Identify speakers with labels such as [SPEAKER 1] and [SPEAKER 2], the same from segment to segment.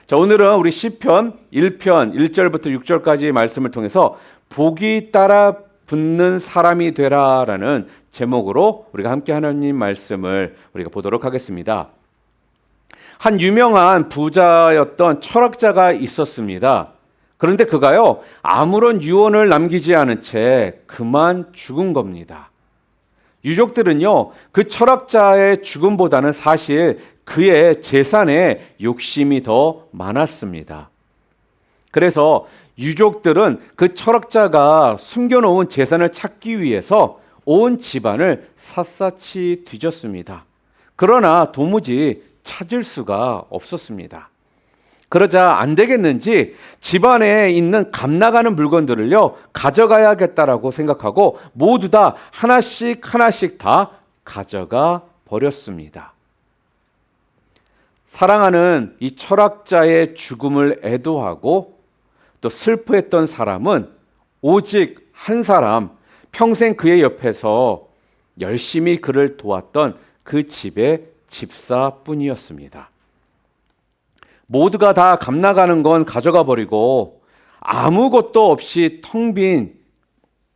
[SPEAKER 1] 자, 오늘은 우리 시편 1편 1절부터 6절까지의 말씀을 통해서 복이 따라 붙는 사람이 되라라는 제목으로 우리가 함께 하나님 말씀을 우리가 보도록 하겠습니다. 한 유명한 부자였던 철학자가 있었습니다. 그런데 그가요, 아무런 유언을 남기지 않은 채 그만 죽은 겁니다. 유족들은요, 그 철학자의 죽음보다는 사실 그의 재산에 욕심이 더 많았습니다. 그래서 유족들은 그 철학자가 숨겨놓은 재산을 찾기 위해서 온 집안을 샅샅이 뒤졌습니다. 그러나 도무지 찾을 수가 없었습니다. 그러자 안 되겠는지 집안에 있는 값나가는 물건들을요, 가져가야겠다라고 생각하고 모두 다 하나씩 다 가져가 버렸습니다. 사랑하는 이 철학자의 죽음을 애도하고 또 슬퍼했던 사람은 오직 한 사람, 평생 그의 옆에서 열심히 그를 도왔던 그 집의 집사뿐이었습니다. 모두가 다 값나가는 건 가져가 버리고 아무것도 없이 텅 빈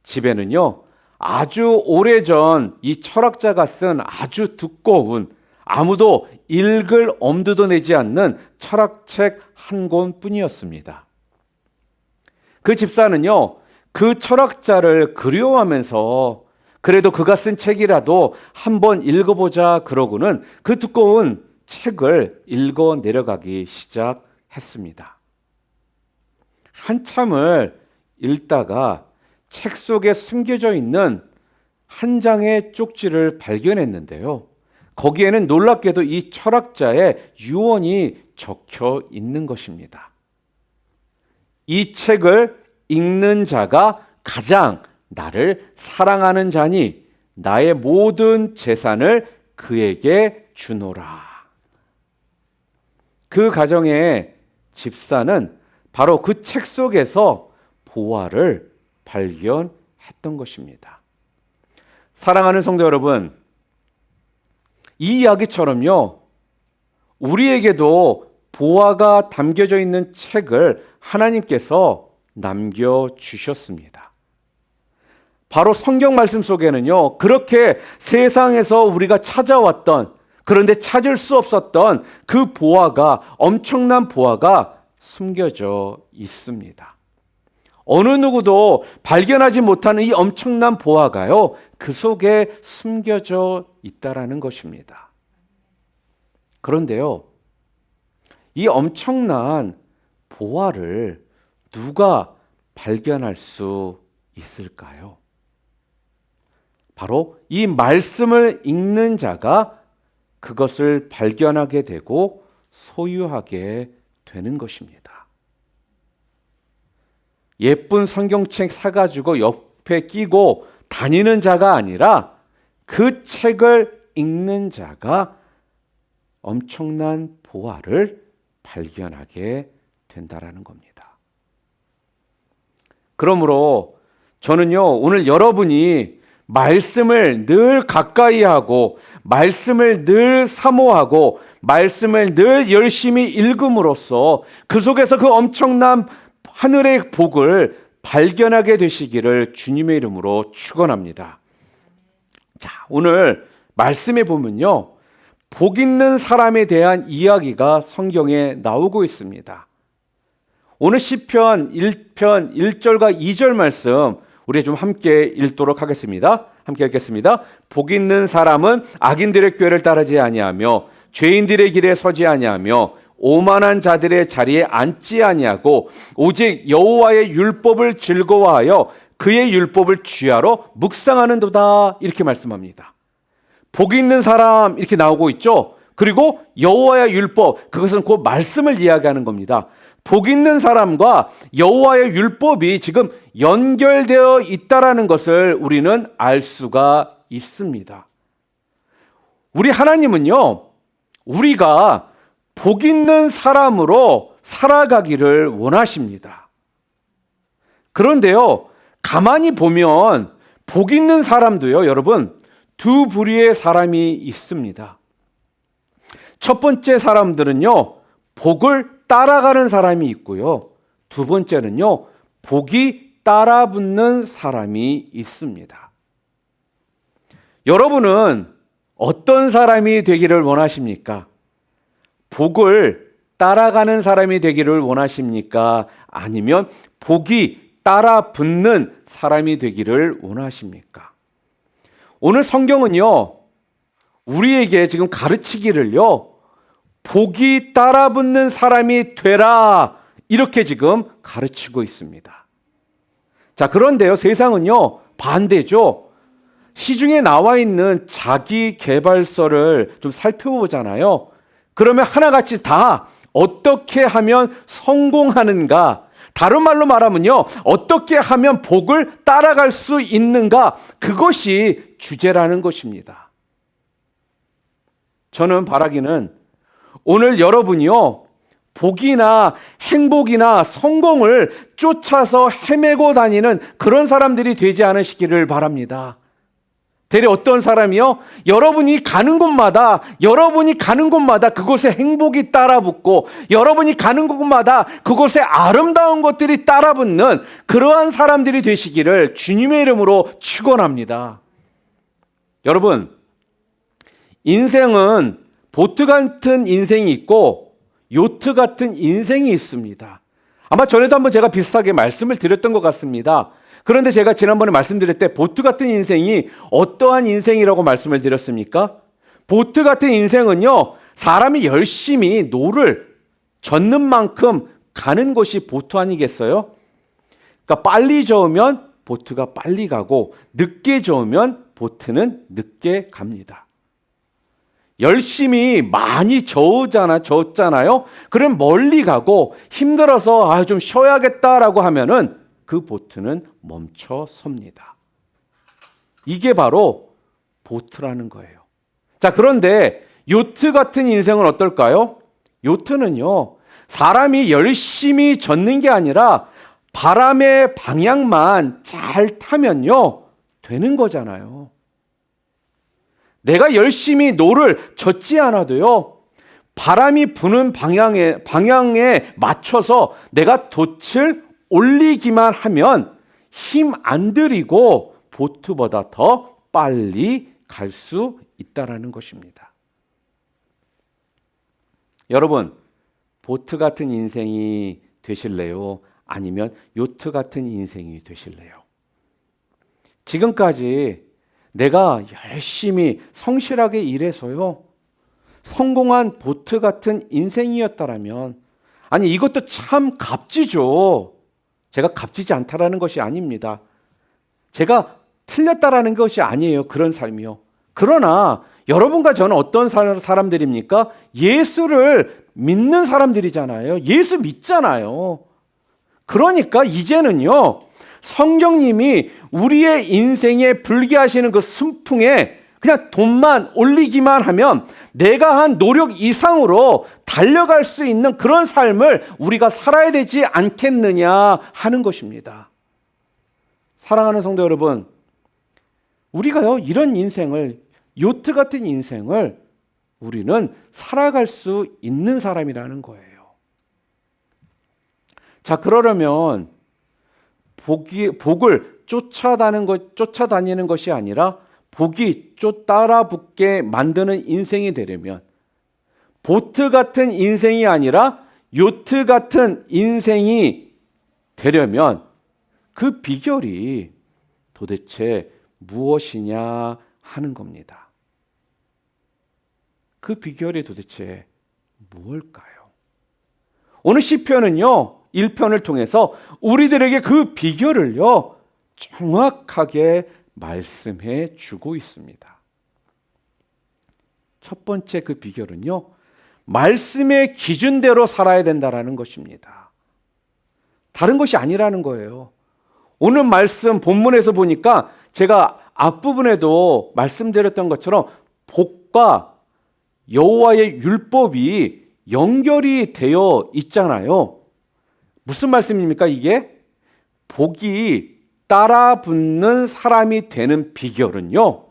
[SPEAKER 1] 집에는요, 아주 오래전 이 철학자가 쓴 아주 두꺼운, 아무도 읽을 엄두도 내지 않는 철학책 한 권뿐이었습니다. 그 집사는요, 그 철학자를 그리워하면서 그래도 그가 쓴 책이라도 한번 읽어보자 그러고는 그 두꺼운 책을 읽어 내려가기 시작했습니다. 한참을 읽다가 책 속에 숨겨져 있는 한 장의 쪽지를 발견했는데요. 거기에는 놀랍게도 이 철학자의 유언이 적혀 있는 것입니다. 이 책을 읽는 자가 가장 나를 사랑하는 자니 나의 모든 재산을 그에게 주노라. 그 가정의 집사는 바로 그 책 속에서 보화를 발견했던 것입니다. 사랑하는 성도 여러분, 이 이야기처럼요, 우리에게도 보화가 담겨져 있는 책을 하나님께서 남겨주셨습니다. 바로 성경 말씀 속에는요, 그렇게 세상에서 우리가 찾아왔던, 그런데 찾을 수 없었던 그 보화가, 엄청난 보화가 숨겨져 있습니다. 어느 누구도 발견하지 못하는 이 엄청난 보화가요, 그 속에 숨겨져 있다라는 것입니다. 그런데요, 이 엄청난 보화를 누가 발견할 수 있을까요? 바로 이 말씀을 읽는 자가 그것을 발견하게 되고 소유하게 되는 것입니다. 예쁜 성경책 사가지고 옆에 끼고 다니는 자가 아니라 그 책을 읽는 자가 엄청난 보화를 발견하게 된다라는 겁니다. 그러므로 저는요, 오늘 여러분이 말씀을 늘 가까이 하고 말씀을 늘 사모하고 말씀을 늘 열심히 읽음으로써 그 속에서 그 엄청난 하늘의 복을 발견하게 되시기를 주님의 이름으로 축원합니다. 자, 오늘 말씀에 보면요, 복 있는 사람에 대한 이야기가 성경에 나오고 있습니다. 오늘 시편 1편 1절과 2절 말씀 우리 좀 함께 읽도록 하겠습니다. 함께 읽겠습니다. 복 있는 사람은 악인들의 꾀를 따르지 아니하며 죄인들의 길에 서지 아니하며 오만한 자들의 자리에 앉지 아니하고 오직 여호와의 율법을 즐거워하여 그의 율법을 주야로 묵상하는도다. 이렇게 말씀합니다. 복 있는 사람 이렇게 나오고 있죠. 그리고 여호와의 율법, 그것은 곧 말씀을 이야기하는 겁니다. 복 있는 사람과 여호와의 율법이 지금 연결되어 있다라는 것을 우리는 알 수가 있습니다. 우리 하나님은요, 우리가 복 있는 사람으로 살아가기를 원하십니다. 그런데요, 가만히 보면 복 있는 사람도요, 여러분, 두 부류의 사람이 있습니다. 첫 번째 사람들은요, 복을 따라가는 사람이 있고요. 두 번째는요, 복이 따라붙는 사람이 있습니다. 여러분은 어떤 사람이 되기를 원하십니까? 복을 따라가는 사람이 되기를 원하십니까? 아니면 복이 따라붙는 사람이 되기를 원하십니까? 오늘 성경은요, 우리에게 지금 가르치기를요, 복이 따라붙는 사람이 되라, 이렇게 지금 가르치고 있습니다. 자, 그런데요, 세상은요, 반대죠. 시중에 나와 있는 자기 개발서를 좀 살펴보잖아요. 그러면 하나같이 다 어떻게 하면 성공하는가, 다른 말로 말하면요, 어떻게 하면 복을 따라갈 수 있는가, 그것이 주제라는 것입니다. 저는 바라기는 오늘 여러분이요, 복이나 행복이나 성공을 쫓아서 헤매고 다니는 그런 사람들이 되지 않으시기를 바랍니다. 대개 어떤 사람이요? 여러분이 가는 곳마다 그곳에 행복이 따라붙고, 여러분이 가는 곳마다 그곳에 아름다운 것들이 따라붙는 그러한 사람들이 되시기를 주님의 이름으로 축원합니다. 여러분, 인생은 보트 같은 인생이 있고 요트 같은 인생이 있습니다. 아마 전에도 한번 제가 비슷하게 말씀을 드렸던 것 같습니다. 그런데 제가 지난번에 말씀드릴 때 보트 같은 인생이 어떠한 인생이라고 말씀을 드렸습니까? 보트 같은 인생은요, 사람이 열심히 노를 젓는 만큼 가는 것이 보트 아니겠어요? 그러니까 빨리 저으면 보트가 빨리 가고, 늦게 저으면 보트는 늦게 갑니다. 열심히 많이 저었잖아요. 그럼 멀리 가고, 힘들어서 좀 쉬어야겠다라고 하면은 그 보트는 멈춰 섭니다. 이게 바로 보트라는 거예요. 자, 그런데 요트 같은 인생은 어떨까요? 요트는요, 사람이 열심히 젓는 게 아니라 바람의 방향만 잘 타면요, 되는 거잖아요. 내가 열심히 노를 젓지 않아도요, 바람이 부는 방향에 맞춰서 내가 돛을 올리기만 하면 힘 안 들이고 보트보다 더 빨리 갈 수 있다라는 것입니다. 여러분, 보트 같은 인생이 되실래요? 아니면 요트 같은 인생이 되실래요? 지금까지 내가 열심히 성실하게 일해서요, 성공한 보트 같은 인생이었다라면, 아니, 이것도 참 값지죠. 제가 값지지 않다라는 것이 아닙니다. 제가 틀렸다라는 것이 아니에요. 그런 삶이요. 그러나 여러분과 저는 어떤 사람들입니까? 예수를 믿는 사람들이잖아요. 예수 믿잖아요. 그러니까 이제는요, 성경님이 우리의 인생에 불게 하시는 그 순풍에 그냥 돈만 올리기만 하면 내가 한 노력 이상으로 달려갈 수 있는 그런 삶을 우리가 살아야 되지 않겠느냐 하는 것입니다. 사랑하는 성도 여러분, 우리가요, 이런 인생을, 요트 같은 인생을 우리는 살아갈 수 있는 사람이라는 거예요. 자, 그러려면 복을 쫓아다니는 것이 아니라 복이 따라붙게 만드는 인생이 되려면, 보트 같은 인생이 아니라 요트 같은 인생이 되려면 그 비결이 도대체 무엇이냐 하는 겁니다. 그 비결이 도대체 무엇일까요? 오늘 시편은요, 1편을 통해서 우리들에게 그 비결을요, 정확하게 말씀해 주고 있습니다. 첫 번째 그 비결은요, 말씀의 기준대로 살아야 된다라는 것입니다. 다른 것이 아니라는 거예요. 오늘 말씀 본문에서 보니까 제가 앞부분에도 말씀드렸던 것처럼 복과 여호와의 율법이 연결이 되어 있잖아요. 무슨 말씀입니까, 이게? 복이 따라붙는 사람이 되는 비결은요,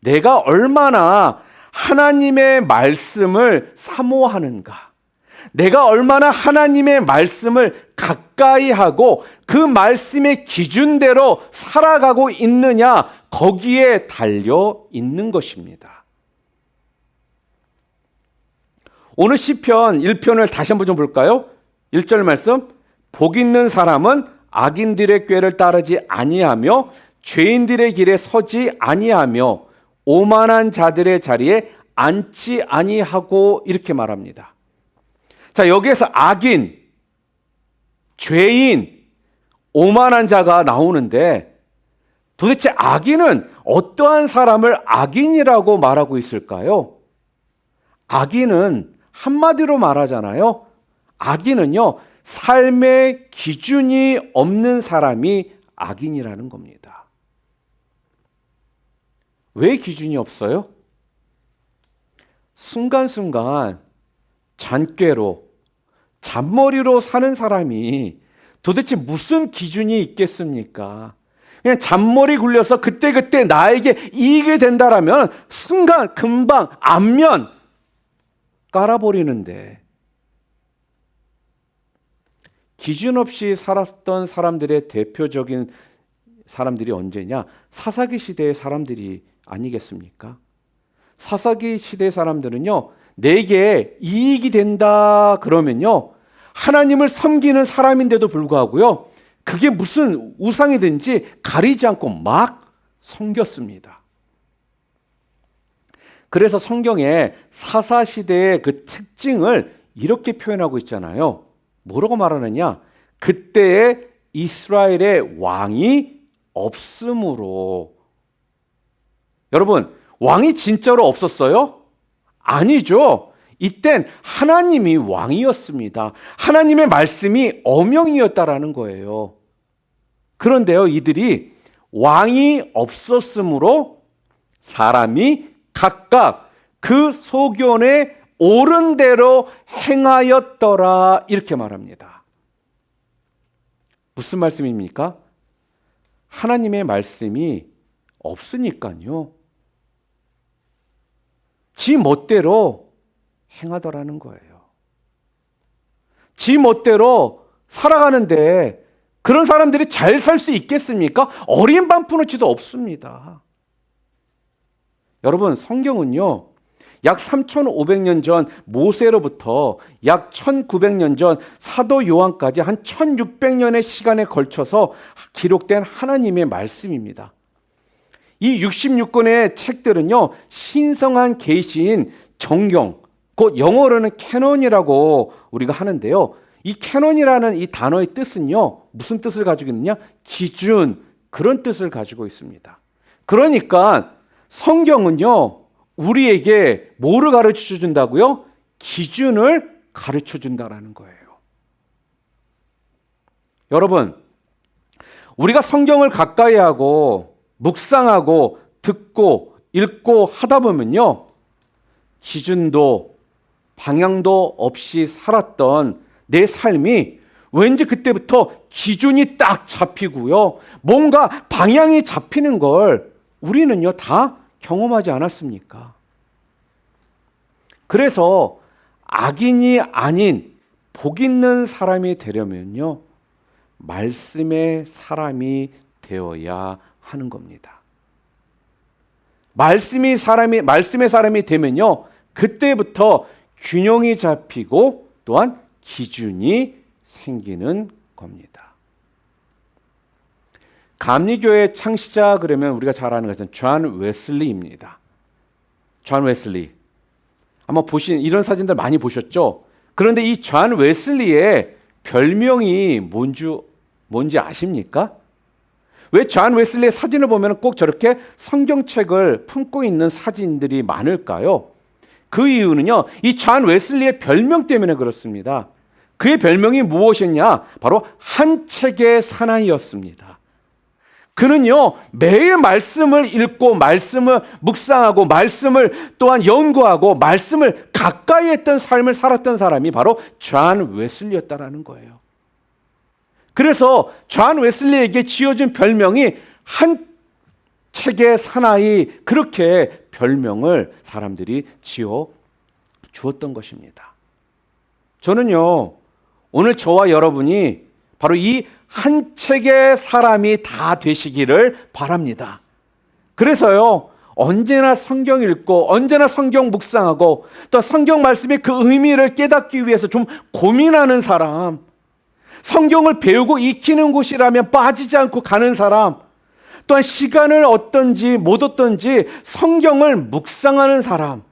[SPEAKER 1] 내가 얼마나 하나님의 말씀을 사모하는가, 내가 얼마나 하나님의 말씀을 가까이 하고 그 말씀의 기준대로 살아가고 있느냐, 거기에 달려 있는 것입니다. 오늘 시편 1편을 다시 한번 좀 볼까요? 1절 말씀, 복 있는 사람은 악인들의 꾀를 따르지 아니하며 죄인들의 길에 서지 아니하며 오만한 자들의 자리에 앉지 아니하고, 이렇게 말합니다. 자, 여기에서 악인, 죄인, 오만한 자가 나오는데 도대체 악인은 어떠한 사람을 악인이라고 말하고 있을까요? 악인은 한마디로 말하잖아요. 악인은요, 삶의 기준이 없는 사람이 악인이라는 겁니다. 왜 기준이 없어요? 순간순간 잔꾀로, 잔머리로 사는 사람이 도대체 무슨 기준이 있겠습니까? 그냥 잔머리 굴려서 그때그때 나에게 이익이 된다라면 순간 금방 안면 깔아버리는데, 기준 없이 살았던 사람들의 대표적인 사람들이 언제냐? 사사기 시대의 사람들이 아니겠습니까? 사사기 시대 사람들은요, 내게 이익이 된다 그러면요, 하나님을 섬기는 사람인데도 불구하고요, 그게 무슨 우상이든지 가리지 않고 막 섬겼습니다. 그래서 성경에 사사시대의 그 특징을 이렇게 표현하고 있잖아요. 뭐라고 말하느냐? 그때의 이스라엘의 왕이 없으므로. 여러분, 왕이 진짜로 없었어요? 아니죠. 이땐 하나님이 왕이었습니다. 하나님의 말씀이 엄영이었다라는 거예요. 그런데요, 이들이 왕이 없었으므로 사람이 각각 그 소견에 옳은 대로 행하였더라, 이렇게 말합니다. 무슨 말씀입니까? 하나님의 말씀이 없으니까요, 지 멋대로 행하더라는 거예요. 지 멋대로 살아가는데 그런 사람들이 잘 살 수 있겠습니까? 어린 반푼어치도 없습니다. 여러분, 성경은요, 약 3,500년 전 모세로부터 약 1,900년 전 사도 요한까지 한 1,600년의 시간에 걸쳐서 기록된 하나님의 말씀입니다. 이 66권의 책들은요, 신성한 계시인 정경, 곧 영어로는 캐논이라고 우리가 하는데요, 이 캐논이라는 이 단어의 뜻은요, 무슨 뜻을 가지고 있느냐? 기준, 그런 뜻을 가지고 있습니다. 그러니까 성경은요, 우리에게 뭐를 가르쳐 준다고요? 기준을 가르쳐 준다라는 거예요. 여러분, 우리가 성경을 가까이 하고 묵상하고 듣고 읽고 하다 보면요, 기준도 방향도 없이 살았던 내 삶이 왠지 그때부터 기준이 딱 잡히고요, 뭔가 방향이 잡히는 걸 우리는요 다 경험하지 않았습니까? 그래서 악인이 아닌 복 있는 사람이 되려면요, 말씀의 사람이 되어야 하는 겁니다. 말씀의 사람이 되면요, 그때부터 균형이 잡히고 또한 기준이 생기는 겁니다. 감리교의 창시자 그러면 우리가 잘 아는 것은 존 웨슬리입니다. 존 웨슬리. 아마 이런 사진들 많이 보셨죠? 그런데 이 존 웨슬리의 별명이 뭔지 아십니까? 왜 존 웨슬리의 사진을 보면 꼭 저렇게 성경책을 품고 있는 사진들이 많을까요? 그 이유는요, 이 존 웨슬리의 별명 때문에 그렇습니다. 그의 별명이 무엇이었냐? 바로 한 책의 사나이였습니다. 그는요, 매일 말씀을 읽고 말씀을 묵상하고 말씀을 또한 연구하고 말씀을 가까이 했던 삶을 살았던 사람이 바로 존 웨슬리였다라는 거예요. 그래서 존 웨슬리에게 지어진 별명이 한 책의 사나이, 그렇게 별명을 사람들이 지어 주었던 것입니다. 저는요, 오늘 저와 여러분이 바로 이 한 책의 사람이 다 되시기를 바랍니다. 그래서요, 언제나 성경 읽고 언제나 성경 묵상하고 또 성경 말씀의 그 의미를 깨닫기 위해서 좀 고민하는 사람, 성경을 배우고 익히는 곳이라면 빠지지 않고 가는 사람, 또한 시간을 얻든지 못 얻든지 성경을 묵상하는 사람,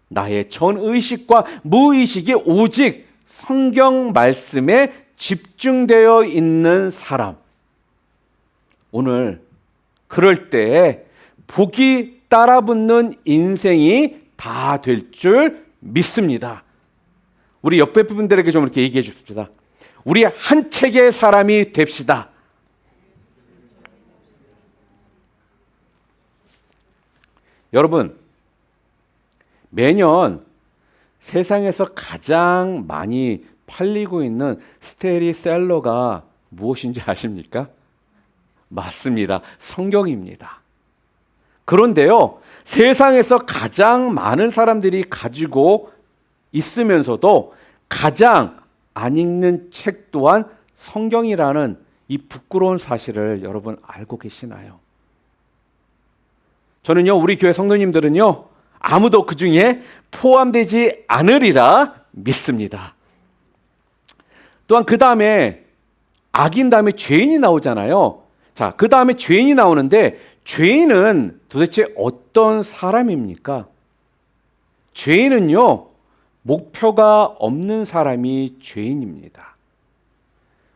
[SPEAKER 1] 나의 전의식과 무의식이 오직 성경 말씀에 집중되어 있는 사람, 오늘 그럴 때 복이 따라붙는 인생이 다 될 줄 믿습니다. 우리 옆에 분들에게 좀 이렇게 얘기해 줍시다. 우리 한 책의 사람이 됩시다. 여러분, 매년 세상에서 가장 많이 팔리고 있는 스테디셀러가 무엇인지 아십니까? 맞습니다. 성경입니다. 그런데요, 세상에서 가장 많은 사람들이 가지고 있으면서도 가장 안 읽는 책 또한 성경이라는 이 부끄러운 사실을 여러분 알고 계시나요? 저는요, 우리 교회 성도님들은요, 아무도 그 중에 포함되지 않으리라 믿습니다. 또한 그 다음에 악인 다음에 죄인이 나오잖아요. 자, 그 다음에 죄인이 나오는데 죄인은 도대체 어떤 사람입니까? 죄인은요, 목표가 없는 사람이 죄인입니다.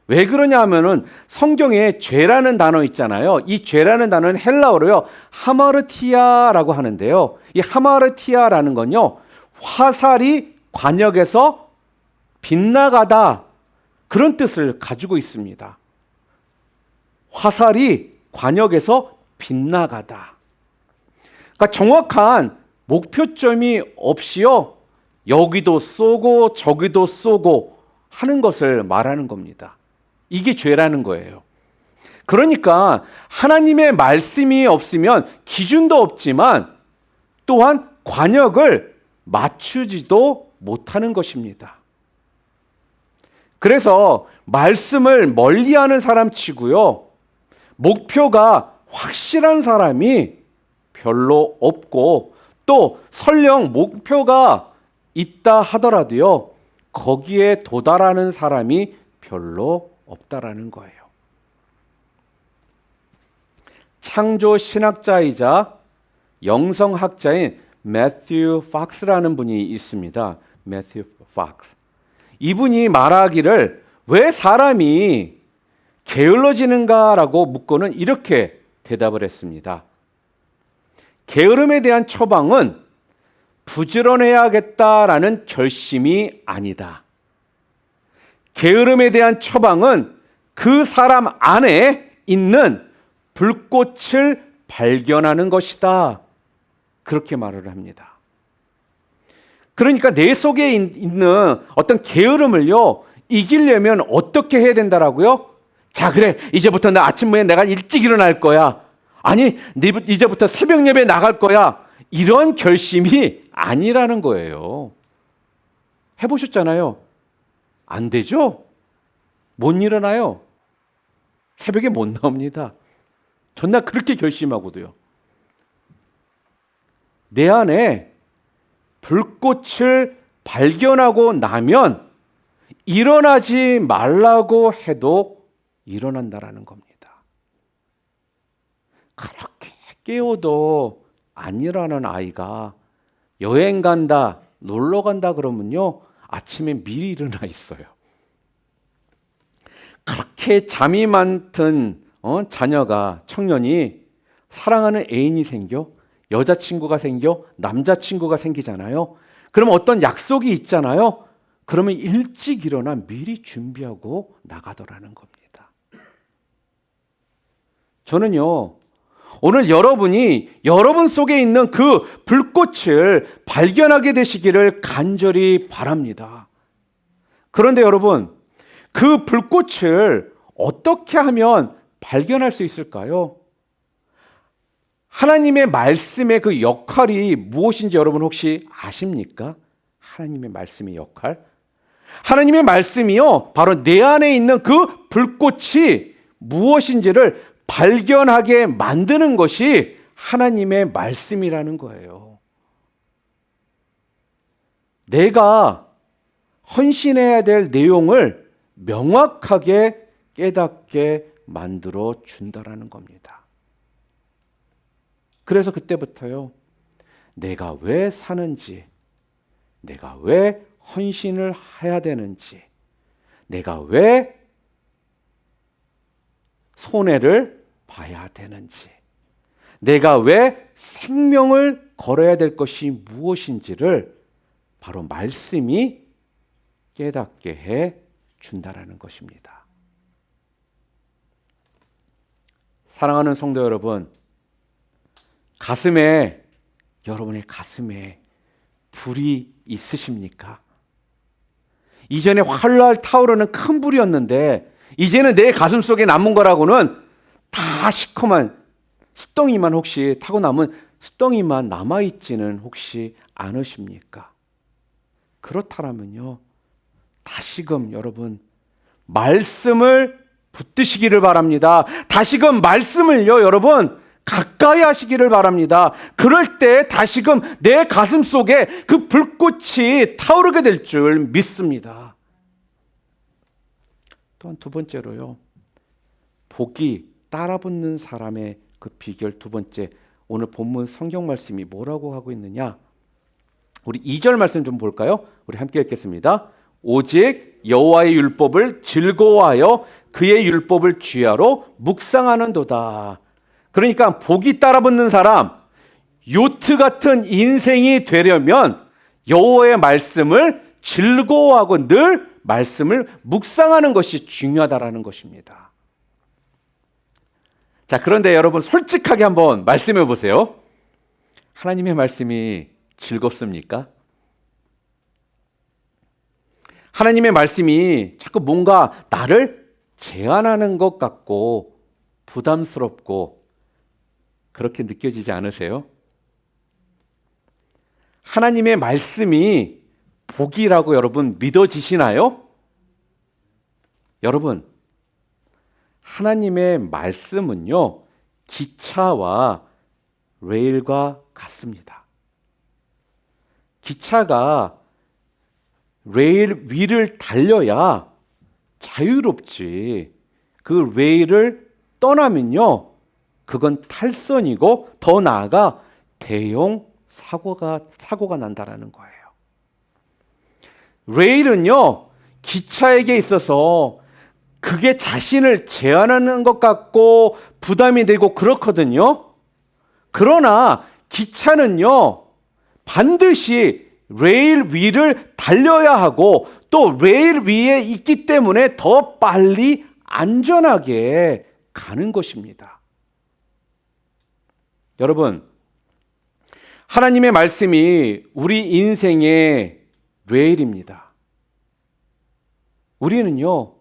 [SPEAKER 1] 왜 그러냐 하면은 성경에 죄라는 단어 있잖아요. 이 죄라는 단어는 헬라어로요, 하마르티아라고 하는데요. 이 하마르티아라는 건요, 화살이 관역에서 빗나가다, 그런 뜻을 가지고 있습니다. 화살이 관역에서 빗나가다. 그러니까 정확한 목표점이 없이요, 여기도 쏘고 저기도 쏘고 하는 것을 말하는 겁니다. 이게 죄라는 거예요. 그러니까 하나님의 말씀이 없으면 기준도 없지만 또한 관역을 맞추지도 못하는 것입니다. 그래서 말씀을 멀리하는 사람 치고요, 목표가 확실한 사람이 별로 없고, 또 설령 목표가 있다 하더라도요, 거기에 도달하는 사람이 별로 없다라는 거예요. 창조 신학자이자 영성학자인 매튜 박스라는 분이 있습니다. 매튜 박스. 이분이 말하기를 왜 사람이 게을러지는가라고 묻고는 이렇게 대답을 했습니다. 게으름에 대한 처방은 부지런해야겠다라는 결심이 아니다. 게으름에 대한 처방은 그 사람 안에 있는 불꽃을 발견하는 것이다. 그렇게 말을 합니다. 그러니까 내 속에 있는 어떤 게으름을요, 이기려면 어떻게 해야 된다라고요? 자, 그래, 이제부터 나 아침에 내가 일찍 일어날 거야. 아니, 이제부터 새벽 예배 나갈 거야. 이런 결심이 아니라는 거예요. 해보셨잖아요. 안 되죠? 못 일어나요. 새벽에 못 나옵니다. 전날 그렇게 결심하고도요. 내 안에 불꽃을 발견하고 나면 일어나지 말라고 해도 일어난다라는 겁니다. 그렇게 깨워도 안 일어나는 아이가 여행 간다, 놀러 간다 그러면요, 아침에 미리 일어나 있어요. 그렇게 잠이 많던 자녀가, 청년이 사랑하는 애인이 생겨, 여자친구가 생겨, 남자친구가 생기잖아요. 그럼 어떤 약속이 있잖아요. 그러면 일찍 일어나 미리 준비하고 나가더라는 겁니다. 저는요, 오늘 여러분이 여러분 속에 있는 그 불꽃을 발견하게 되시기를 간절히 바랍니다. 그런데 여러분, 그 불꽃을 어떻게 하면 발견할 수 있을까요? 하나님의 말씀의 그 역할이 무엇인지 여러분 혹시 아십니까? 하나님의 말씀의 역할? 하나님의 말씀이요, 바로 내 안에 있는 그 불꽃이 무엇인지를 발견하게 만드는 것이 하나님의 말씀이라는 거예요. 내가 헌신해야 될 내용을 명확하게 깨닫게 만들어 준다라는 겁니다. 그래서 그때부터요, 내가 왜 사는지, 내가 왜 헌신을 해야 되는지, 내가 왜 손해를 봐야 되는지, 내가 왜 생명을 걸어야 될 것이 무엇인지를 바로 말씀이 깨닫게 해 준다라는 것입니다. 사랑하는 성도 여러분, 여러분의 가슴에 불이 있으십니까? 이전에 활활 타오르는 큰 불이었는데 이제는 내 가슴 속에 남은 거라고는 다 시커먼 습덩이만, 혹시 타고 남은 습덩이만 남아있지는 혹시 않으십니까? 그렇다면요, 다시금 여러분 말씀을 붙드시기를 바랍니다. 다시금 말씀을요, 여러분 가까이 하시기를 바랍니다. 그럴 때 다시금 내 가슴 속에 그 불꽃이 타오르게 될 줄 믿습니다. 또한 두 번째로요, 복이 따라붙는 사람의 그 비결 두 번째, 오늘 본문 성경 말씀이 뭐라고 하고 있느냐? 우리 2절 말씀 좀 볼까요? 우리 함께 읽겠습니다. 오직 여호와의 율법을 즐거워하여 그의 율법을 주야로 묵상하는도다. 그러니까 복이 따라붙는 사람, 요트 같은 인생이 되려면 여호와의 말씀을 즐거워하고 늘 말씀을 묵상하는 것이 중요하다라는 것입니다. 자, 그런데 여러분 솔직하게 한번 말씀해 보세요. 하나님의 말씀이 즐겁습니까? 하나님의 말씀이 자꾸 뭔가 나를 제한하는 것 같고 부담스럽고 그렇게 느껴지지 않으세요? 하나님의 말씀이 복이라고 여러분 믿어지시나요? 여러분, 하나님의 말씀은요, 기차와 레일과 같습니다. 기차가 레일 위를 달려야 자유롭지, 그 레일을 떠나면요, 그건 탈선이고 더 나아가 대형 사고가 난다라는 거예요. 레일은요, 기차에게 있어서 그게 자신을 제한하는 것 같고 부담이 되고 그렇거든요. 그러나 기차는요, 반드시 레일 위를 달려야 하고 또 레일 위에 있기 때문에 더 빨리 안전하게 가는 것입니다. 여러분, 하나님의 말씀이 우리 인생의 레일입니다. 우리는요,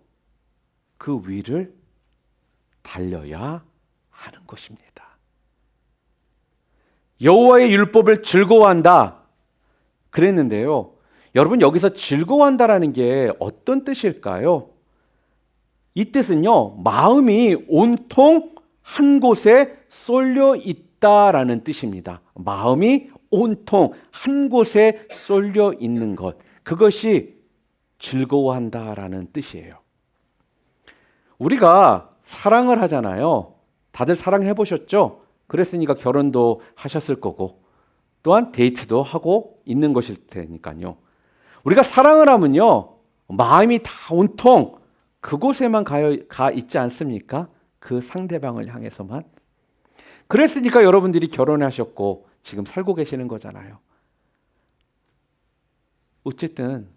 [SPEAKER 1] 그 위를 달려야 하는 것입니다. 여호와의 율법을 즐거워한다 그랬는데요, 여러분 여기서 즐거워한다라는 게 어떤 뜻일까요? 이 뜻은요, 마음이 온통 한 곳에 쏠려 있다라는 뜻입니다. 마음이 온통 한 곳에 쏠려 있는 것, 그것이 즐거워한다라는 뜻이에요. 우리가 사랑을 하잖아요. 다들 사랑해 보셨죠? 그랬으니까 결혼도 하셨을 거고 또한 데이트도 하고 있는 것일 테니까요. 우리가 사랑을 하면요, 마음이 다 온통 그곳에만 가 있지 않습니까? 그 상대방을 향해서만. 그랬으니까 여러분들이 결혼하셨고 지금 살고 계시는 거잖아요. 어쨌든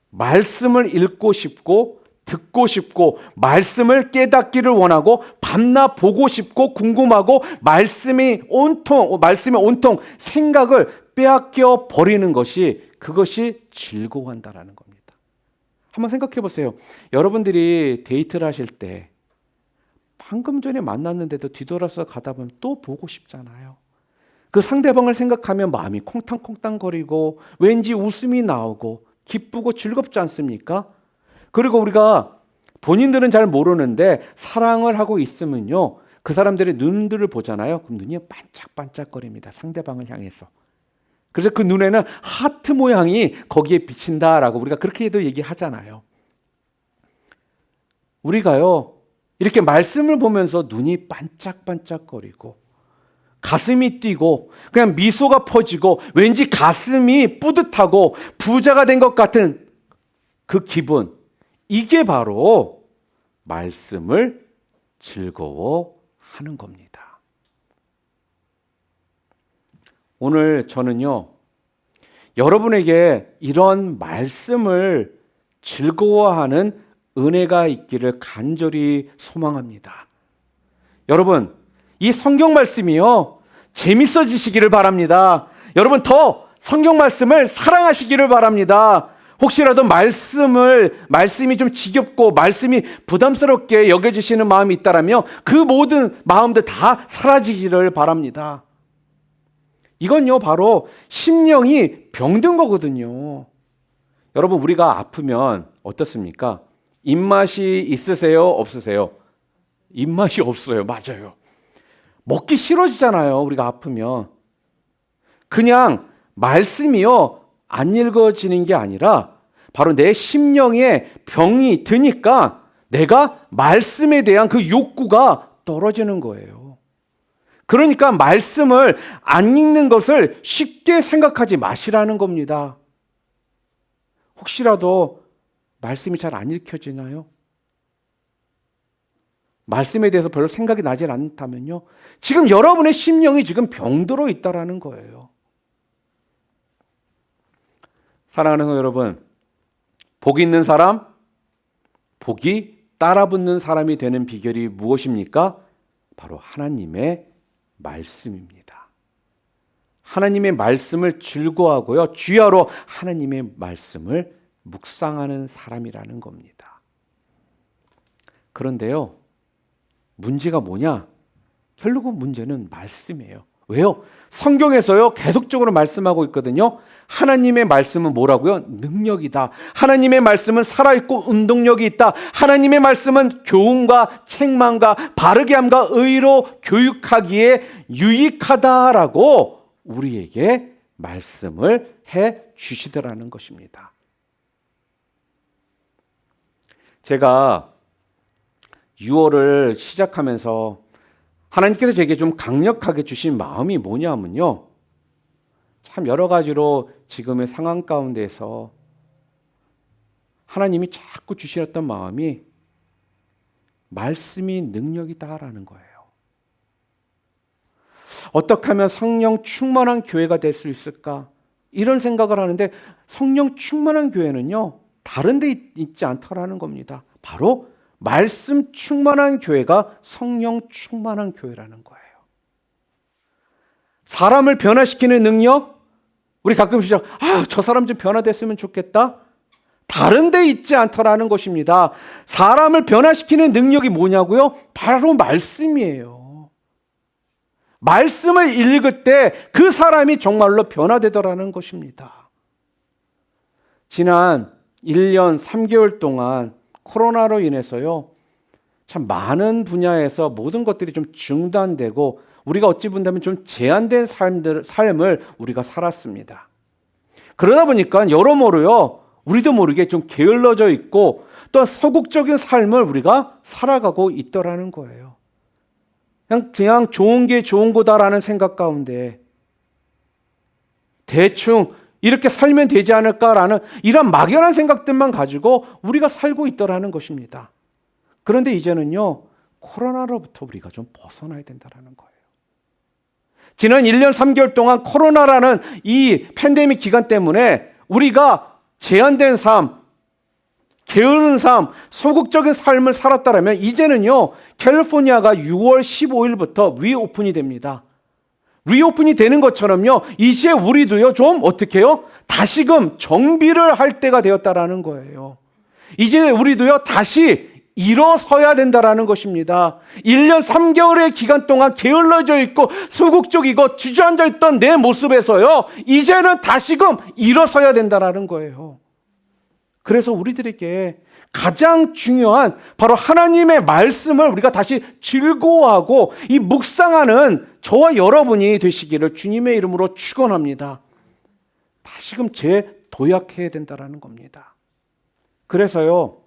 [SPEAKER 1] 말씀을 읽고 싶고 듣고 싶고 말씀을 깨닫기를 원하고 밤낮 보고 싶고 궁금하고 말씀에 온통 생각을 빼앗겨 버리는 것이, 그것이 즐거워한다라는 겁니다. 한번 생각해 보세요. 여러분들이 데이트를 하실 때 방금 전에 만났는데도 뒤돌아서 가다 보면 또 보고 싶잖아요. 그 상대방을 생각하면 마음이 콩탕콩탕거리고 왠지 웃음이 나오고 기쁘고 즐겁지 않습니까? 그리고 우리가 본인들은 잘 모르는데 사랑을 하고 있으면요, 그 사람들의 눈들을 보잖아요. 그럼 눈이 반짝반짝거립니다. 상대방을 향해서. 그래서 그 눈에는 하트 모양이 거기에 비친다라고 우리가 그렇게도 얘기하잖아요. 우리가요, 이렇게 말씀을 보면서 눈이 반짝반짝거리고 가슴이 뛰고 그냥 미소가 퍼지고 왠지 가슴이 뿌듯하고 부자가 된 것 같은 그 기분, 이게 바로 말씀을 즐거워하는 겁니다. 오늘 저는요, 여러분에게 이런 말씀을 즐거워하는 은혜가 있기를 간절히 소망합니다. 여러분, 이 성경 말씀이요, 재밌어지시기를 바랍니다. 여러분, 더 성경 말씀을 사랑하시기를 바랍니다. 혹시라도 말씀이 좀 지겹고 말씀이 부담스럽게 여겨지시는 마음이 있다라면 그 모든 마음들 다 사라지기를 바랍니다. 이건요, 바로 심령이 병든 거거든요. 여러분, 우리가 아프면 어떻습니까? 입맛이 있으세요? 없으세요? 입맛이 없어요. 맞아요. 먹기 싫어지잖아요. 우리가 아프면. 그냥 말씀이요, 안 읽어지는 게 아니라 바로 내 심령에 병이 드니까 내가 말씀에 대한 그 욕구가 떨어지는 거예요. 그러니까 말씀을 안 읽는 것을 쉽게 생각하지 마시라는 겁니다. 혹시라도 말씀이 잘 안 읽혀지나요? 말씀에 대해서 별로 생각이 나질 않다면요, 지금 여러분의 심령이 지금 병들어 있다라는 거예요. 사랑하는 성도 여러분, 복 있는 사람, 복이 따라붙는 사람이 되는 비결이 무엇입니까? 바로 하나님의 말씀입니다. 하나님의 말씀을 즐거워하고요, 주야로 하나님의 말씀을 묵상하는 사람이라는 겁니다. 그런데요, 문제가 뭐냐? 결국은 문제는 말씀이에요. 왜요? 성경에서요, 계속적으로 말씀하고 있거든요. 하나님의 말씀은 뭐라고요? 능력이다. 하나님의 말씀은 살아있고 운동력이 있다. 하나님의 말씀은 교훈과 책망과 바르게 함과 의로 교육하기에 유익하다라고 우리에게 말씀을 해 주시더라는 것입니다. 제가 6월을 시작하면서 하나님께서 제게 좀 강력하게 주신 마음이 뭐냐면요, 참 여러 가지로 지금의 상황 가운데서 하나님이 자꾸 주시었던 마음이 말씀이 능력이다라는 거예요. 어떻게 하면 성령 충만한 교회가 될 수 있을까? 이런 생각을 하는데 성령 충만한 교회는요, 다른 데 있지 않다라는 겁니다. 바로 말씀 충만한 교회가 성령 충만한 교회라는 거예요. 사람을 변화시키는 능력, 우리 가끔씩 저 사람 좀 변화됐으면 좋겠다. 다른 데 있지 않다라는 것입니다. 사람을 변화시키는 능력이 뭐냐고요? 바로 말씀이에요. 말씀을 읽을 때 그 사람이 정말로 변화되더라는 것입니다. 지난 1년 3개월 동안 코로나로 인해서요, 참 많은 분야에서 모든 것들이 좀 중단되고 우리가 어찌 본다면 좀 제한된 삶을 우리가 살았습니다. 그러다 보니까 여러모로요, 우리도 모르게 좀 게을러져 있고 또 소극적인 삶을 우리가 살아가고 있더라는 거예요. 그냥 좋은 게 좋은 거다라는 생각 가운데 대충 이렇게 살면 되지 않을까라는 이런 막연한 생각들만 가지고 우리가 살고 있더라는 것입니다. 그런데 이제는요, 코로나로부터 우리가 좀 벗어나야 된다는 거예요. 지난 1년 3개월 동안 코로나라는 이 팬데믹 기간 때문에 우리가 제한된 삶, 게으른 삶, 소극적인 삶을 살았다면 이제는요, 캘리포니아가 6월 15일부터 리오픈이 됩니다. 리오픈이 되는 것처럼요, 이제 우리도요, 좀 어떻게 해요? 다시금 정비를 할 때가 되었다라는 거예요. 이제 우리도요, 다시 일어서야 된다라는 것입니다. 1년 3개월의 기간 동안 게을러져 있고 소극적이고 주저앉아 있던 내 모습에서요, 이제는 다시금 일어서야 된다라는 거예요. 그래서 우리들에게 가장 중요한 바로 하나님의 말씀을 우리가 다시 즐거워하고 이 묵상하는 저와 여러분이 되시기를 주님의 이름으로 축원합니다. 다시금 재도약해야 된다는 겁니다. 그래서요,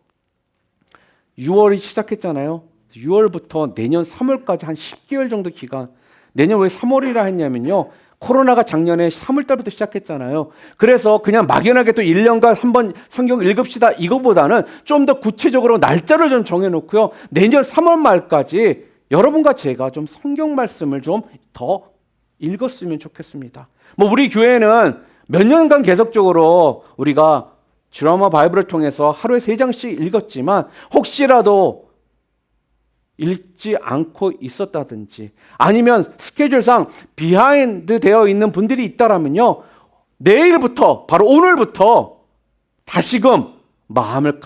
[SPEAKER 1] 6월이 시작했잖아요. 6월부터 내년 3월까지 한 10개월 정도 기간, 내년 왜 3월이라 했냐면요, 코로나가 작년에 3월 달부터 시작했잖아요. 그래서 그냥 막연하게 또 1년간 한번 성경 읽읍시다 이거보다는 좀 더 구체적으로 날짜를 좀 정해놓고요, 내년 3월 말까지 여러분과 제가 좀 성경 말씀을 좀 더 읽었으면 좋겠습니다. 뭐 우리 교회는 몇 년간 계속적으로 우리가 드라마 바이블을 통해서 하루에 3장씩 읽었지만 혹시라도 읽지 않고 있었다든지 아니면 스케줄상 비하인드 되어 있는 분들이 있다라면요, 내일부터 바로 오늘부터 다시금 마음을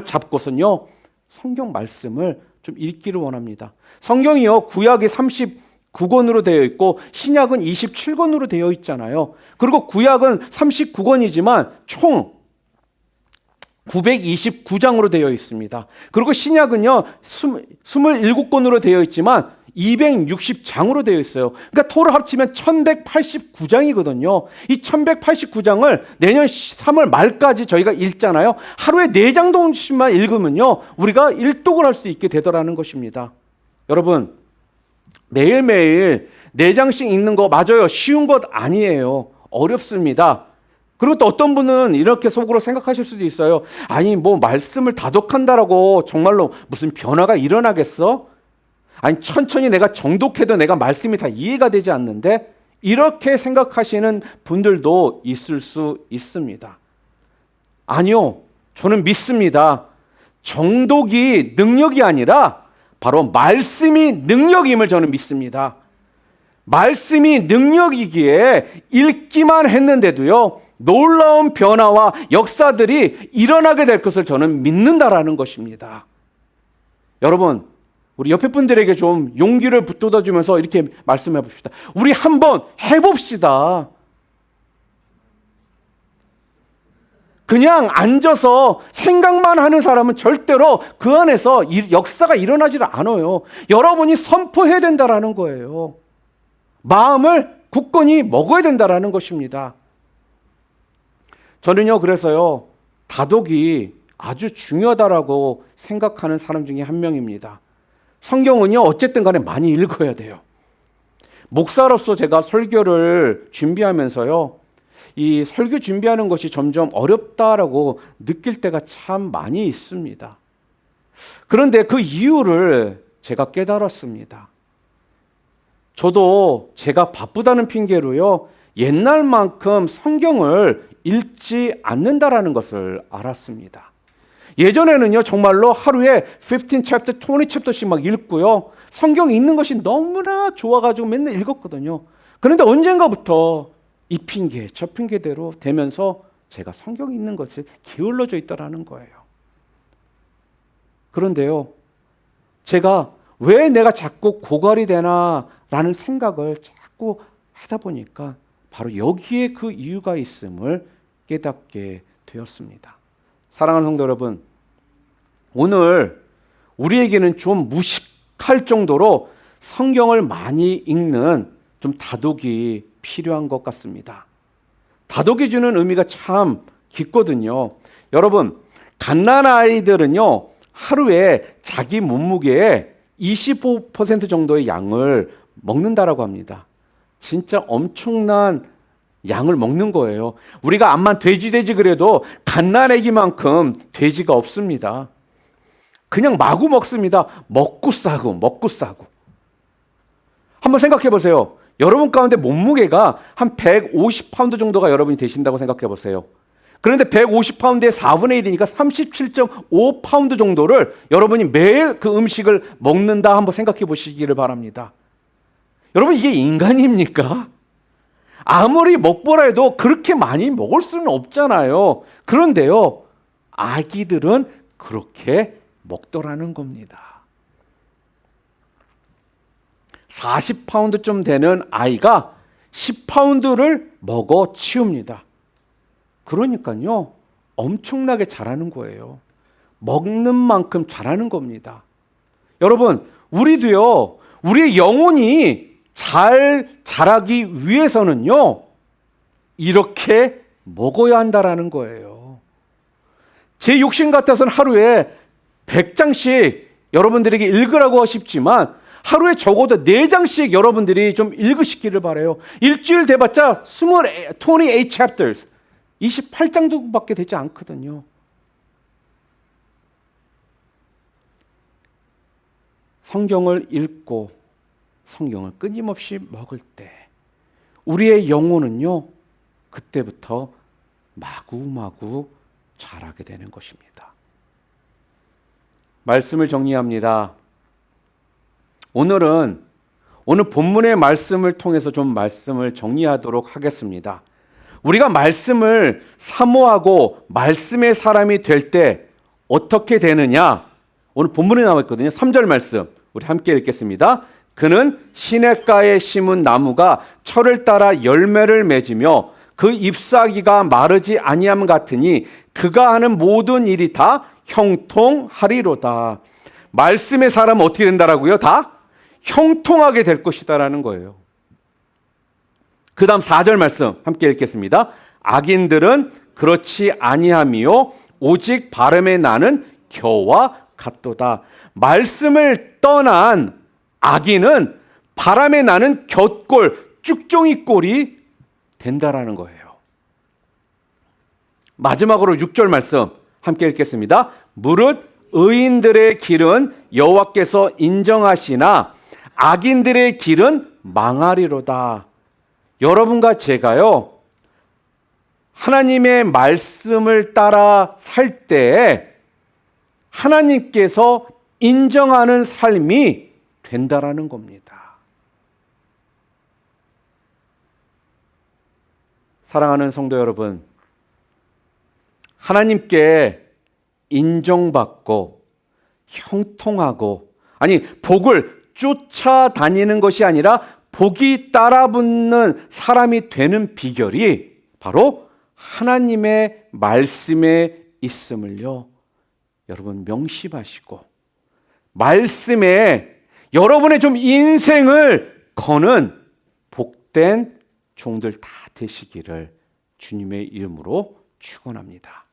[SPEAKER 1] 잡고선요 성경 말씀을 좀 읽기를 원합니다. 성경이요, 구약이 39권으로 되어 있고 신약은 27권으로 되어 있잖아요. 그리고 구약은 39권이지만 총 929장으로 되어 있습니다. 그리고 신약은요 27권으로 되어 있지만 260장으로 되어 있어요. 그러니까 토를 합치면 1189장이거든요. 이 1189장을 내년 3월 말까지 저희가 읽잖아요. 하루에 4장 정도씩만 읽으면요 우리가 일독을 할 수 있게 되더라는 것입니다. 여러분, 매일매일 4장씩 읽는 거 맞아요. 쉬운 것 아니에요. 어렵습니다. 그리고 또 어떤 분은 이렇게 속으로 생각하실 수도 있어요. 아니 뭐 말씀을 다독한다라고 정말로 무슨 변화가 일어나겠어? 아니 천천히 내가 정독해도 내가 말씀이 다 이해가 되지 않는데? 이렇게 생각하시는 분들도 있을 수 있습니다. 아니요, 저는 믿습니다. 정독이 능력이 아니라 바로 말씀이 능력임을 저는 믿습니다. 말씀이 능력이기에 읽기만 했는데도요 놀라운 변화와 역사들이 일어나게 될 것을 저는 믿는다라는 것입니다. 여러분, 우리 옆에 분들에게 좀 용기를 북돋아주면서 이렇게 말씀해 봅시다. 우리 한번 해봅시다. 그냥 앉아서 생각만 하는 사람은 절대로 그 안에서 역사가 일어나질 않아요. 여러분이 선포해야 된다라는 거예요. 마음을 굳건히 먹어야 된다라는 것입니다. 저는요, 그래서요, 다독이 아주 중요하다라고 생각하는 사람 중에 한 명입니다. 성경은요, 어쨌든 간에 많이 읽어야 돼요. 목사로서 제가 설교를 준비하면서요, 이 설교 준비하는 것이 점점 어렵다라고 느낄 때가 참 많이 있습니다. 그런데 그 이유를 제가 깨달았습니다. 저도 제가 바쁘다는 핑계로요, 옛날만큼 성경을 읽지 않는다라는 것을 알았습니다. 예전에는요, 정말로 하루에 15 챕터, 20 챕터씩 막 읽고요, 성경 읽는 것이 너무나 좋아가지고 맨날 읽었거든요. 그런데 언젠가부터 이 핑계, 저 핑계대로 되면서 제가 성경 읽는 것에 게을러져 있다라는 거예요. 그런데요, 제가 왜 내가 자꾸 고갈이 되나라는 생각을 자꾸 하다 보니까 바로 여기에 그 이유가 있음을 깨닫게 되었습니다. 사랑하는 성도 여러분, 오늘 우리에게는 좀 무식할 정도로 성경을 많이 읽는 좀 다독이 필요한 것 같습니다. 다독이 주는 의미가 참 깊거든요. 여러분, 갓난 아이들은요, 하루에 자기 몸무게의 25% 정도의 양을 먹는다라고 합니다. 진짜 엄청난 양을 먹는 거예요. 우리가 암만 돼지 그래도 갓난 아기만큼 돼지가 없습니다. 그냥 마구 먹습니다. 먹고 싸고. 한번 생각해 보세요. 여러분 가운데 몸무게가 한 150파운드 정도가 여러분이 되신다고 생각해 보세요. 그런데 150파운드의 4분의 1이니까 37.5파운드 정도를 여러분이 매일 그 음식을 먹는다 한번 생각해 보시기를 바랍니다. 여러분, 이게 인간입니까? 아무리 먹보라 해도 그렇게 많이 먹을 수는 없잖아요. 그런데요, 아기들은 그렇게 먹더라는 겁니다. 40파운드쯤 되는 아이가 10파운드를 먹어 치웁니다. 그러니까요, 엄청나게 잘하는 거예요. 먹는 만큼 잘하는 겁니다. 여러분, 우리도요, 우리의 영혼이 잘 자라기 위해서는요, 이렇게 먹어야 한다라는 거예요. 제 욕심 같아서는 하루에 100장씩 여러분들에게 읽으라고 싶지만 하루에 적어도 4장씩 여러분들이 좀 읽으시기를 바라요. 일주일 돼봤자 28 chapters, 28장도밖에 되지 않거든요. 성경을 읽고 성경을 끊임없이 먹을 때 우리의 영혼은요, 그때부터 마구마구 자라게 되는 것입니다. 말씀을 정리합니다. 오늘 본문의 말씀을 통해서 좀 말씀을 정리하도록 하겠습니다. 우리가 말씀을 사모하고 말씀의 사람이 될 때 어떻게 되느냐? 오늘 본문에 나와 있거든요. 3절 말씀 우리 함께 읽겠습니다. 그는 시냇가에 심은 나무가 철을 따라 열매를 맺으며 그 잎사귀가 마르지 아니함 같으니 그가 하는 모든 일이 다 형통하리로다. 말씀의 사람은 어떻게 된다라고요? 다 형통하게 될 것이다라는 거예요. 그 다음 4절 말씀 함께 읽겠습니다. 악인들은 그렇지 아니하미요 오직 바람에 나는 겨와 같도다. 말씀을 떠난 악인은 바람에 나는 곁골, 쭉종이 꼴이 된다라는 거예요. 마지막으로 6절 말씀 함께 읽겠습니다. 무릇 의인들의 길은 여호와께서 인정하시나 악인들의 길은 망하리로다. 여러분과 제가요, 하나님의 말씀을 따라 살 때 하나님께서 인정하는 삶이 된다라는 겁니다. 사랑하는 성도 여러분, 하나님께 인정받고 형통하고, 아니 복을 쫓아다니는 것이 아니라 복이 따라붙는 사람이 되는 비결이 바로 하나님의 말씀에 있음을요, 여러분 명심하시고 말씀에 여러분의 좀 인생을 거는 복된 종들 다 되시기를 주님의 이름으로 축원합니다.